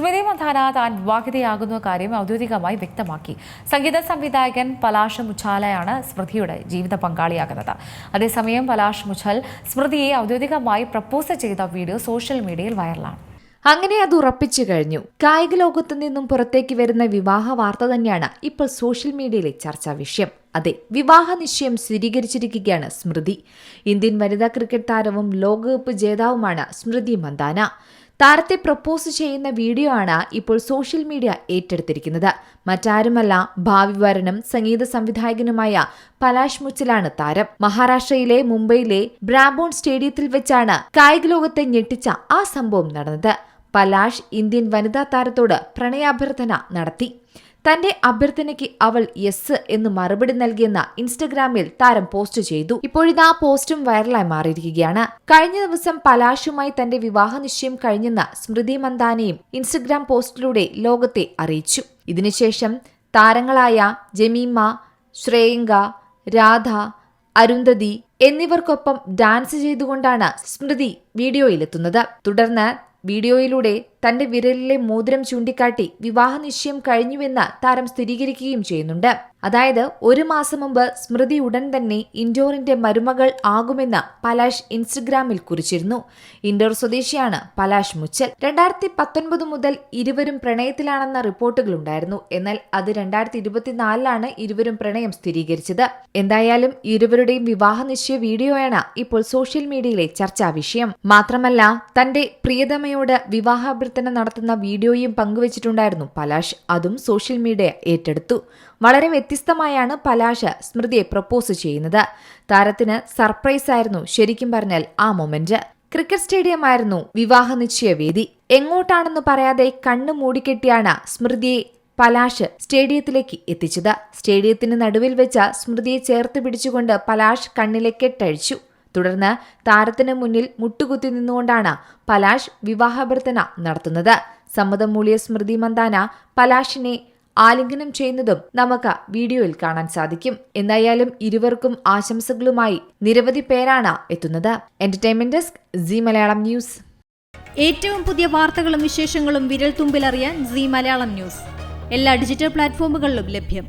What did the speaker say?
സ്മൃതി മന്ദാന താൻ വിവാഹിതയാകുന്ന കാര്യം ഔദ്യോഗികമായി വ്യക്തമാക്കി. സംഗീത സംവിധായകൻ പലാഷ് മുച്ചാലയാണ് സ്മൃതിയുടെ ജീവിത പങ്കാളിയാകുന്നത്. അതേസമയം പലാഷ് മുച്ചൽ സ്മൃതിയെ ഔദ്യോഗികമായി പ്രപ്പോസ് ചെയ്ത വീഡിയോ സോഷ്യൽ മീഡിയയിൽ വൈറലാണ്. അങ്ങനെ അത് ഉറപ്പിച്ചു കഴിഞ്ഞു. കായിക ലോകത്തു നിന്നും പുറത്തേക്ക് വരുന്ന വിവാഹ വാർത്ത തന്നെയാണ് ഇപ്പോൾ സോഷ്യൽ മീഡിയയിലെ ചർച്ചാ വിഷയം. അതെ, വിവാഹ നിശ്ചയം സ്ഥിരീകരിച്ചിരിക്കുകയാണ് സ്മൃതി. ഇന്ത്യൻ വനിതാ ക്രിക്കറ്റ് താരവും ലോകകപ്പ് ജേതാവുമാണ് സ്മൃതി മന്ദാന. താരത്തെ പ്രപ്പോസ് ചെയ്യുന്ന വീഡിയോ ആണ് ഇപ്പോൾ സോഷ്യൽ മീഡിയ ഏറ്റെടുത്തിരിക്കുന്നത്. മറ്റാരുമല്ല, ഭാവി വരനും സംഗീത സംവിധായകനുമായ പലാഷ് മുച്ചലാണ് താരം. മഹാരാഷ്ട്രയിലെ മുംബൈയിലെ ബ്രാബോൺ സ്റ്റേഡിയത്തിൽ വെച്ചാണ് കായിക ലോകത്തെ ഞെട്ടിച്ച ആ സംഭവം നടന്നത്. പലാഷ് ഇന്ത്യൻ വനിതാ താരത്തോട് പ്രണയാഭ്യർത്ഥന നടത്തി. തന്റെ അഭ്യർത്ഥനയ്ക്ക് അവൾ യെസ് എന്ന് മറുപടി നൽകിയെന്ന് ഇൻസ്റ്റഗ്രാമിൽ താരം പോസ്റ്റ് ചെയ്തു. ഇപ്പോഴിതാ പോസ്റ്റും വൈറലായി മാറിയിരിക്കുകയാണ്. കഴിഞ്ഞ ദിവസം പലാഷുമായി തന്റെ വിവാഹ നിശ്ചയം കഴിഞ്ഞെന്ന് സ്മൃതി മന്ദാനയും ഇൻസ്റ്റഗ്രാം പോസ്റ്റിലൂടെ ലോകത്തെ അറിയിച്ചു. ഇതിനുശേഷം താരങ്ങളായ ജമീമ, ശ്രേയങ്ക, രാധ, അരുന്ധതി എന്നിവർക്കൊപ്പം ഡാൻസ് ചെയ്തുകൊണ്ടാണ് സ്മൃതി വീഡിയോയിലെത്തുന്നത്. തുടർന്ന് വീഡിയോയിലൂടെ തന്റെ വിരലിലെ മോതിരം ചൂണ്ടിക്കാട്ടി വിവാഹ നിശ്ചയം കഴിഞ്ഞുവെന്ന് താരം സ്ഥിരീകരിക്കുകയും ചെയ്യുന്നുണ്ട്. അതായത് 1 മാസം മുമ്പ് സ്മൃതി ഉടൻ തന്നെ ഇൻഡോറിന്റെ മരുമകൾ ആകുമെന്ന് പലാഷ് ഇൻസ്റ്റഗ്രാമിൽ കുറിച്ചിരുന്നു. ഇൻഡോർ സ്വദേശിയാണ് പലാഷ് മുച്ചൽ. 2019 മുതൽ ഇരുവരും പ്രണയത്തിലാണെന്ന റിപ്പോർട്ടുകളുണ്ടായിരുന്നു. എന്നാൽ അത് 2024 ഇരുവരും പ്രണയം സ്ഥിരീകരിച്ചത്. എന്തായാലും ഇരുവരുടെയും വിവാഹ നിശ്ചയ വീഡിയോയാണ് ഇപ്പോൾ സോഷ്യൽ മീഡിയയിലെ ചർച്ചാ വിഷയം. മാത്രമല്ല, തന്റെ പ്രിയതമയോട് വിവാഹാഭ്യർത്ഥന നടത്തുന്ന വീഡിയോയും പങ്കുവച്ചിട്ടുണ്ടായിരുന്നു പലാഷ്. അതും സോഷ്യൽ മീഡിയ ഏറ്റെടുത്തു. വളരെ വ്യത്യസ്തമായാണ് പലാഷ് സ്മൃതിയെ പ്രപ്പോസ് ചെയ്യുന്നത്. താരത്തിന് സർപ്രൈസ് ആയിരുന്നു ശരിക്കും പറഞ്ഞാൽ ആ മൊമെന്റ്. ക്രിക്കറ്റ് സ്റ്റേഡിയമായിരുന്നു വിവാഹ നിശ്ചയവേദി. എങ്ങോട്ടാണെന്ന് പറയാതെ കണ്ണു മൂടിക്കെട്ടിയാണ് സ്മൃതിയെ പലാഷ് സ്റ്റേഡിയത്തിലേക്ക് എത്തിച്ചത്. സ്റ്റേഡിയത്തിന് നടുവിൽ വെച്ച സ്മൃതിയെ ചേർത്ത് പിടിച്ചുകൊണ്ട് പലാഷ് കണ്ണിലെ കെട്ടഴിച്ചു. തുടർന്ന് താരത്തിന് മുന്നിൽ മുട്ടുകുത്തി നിന്നുകൊണ്ടാണ് പലാഷ് വിവാഹാഭ്യർത്ഥന നടത്തുന്നത്. സമ്മതം മൂളിയ സ്മൃതി മന്ദാന പലാഷിനെ ആലിംഗനം ചെയ്യുന്നതും നമുക്ക് വീഡിയോയിൽ കാണാൻ സാധിക്കും. എന്തായാലും ഇരുവർക്കും ആശംസകളുമായി നിരവധി പേരാണ് എത്തുന്നത്. Entertainment desk, Zee Malayalam news. ഏറ്റവും പുതിയ വാർത്തകളും വിശേഷങ്ങളും വിരൽ തുമ്പിലറിയാൻ സീ മലയാളം ന്യൂസ് എല്ലാ ഡിജിറ്റൽ പ്ലാറ്റ്ഫോമുകളിലും ലഭ്യം.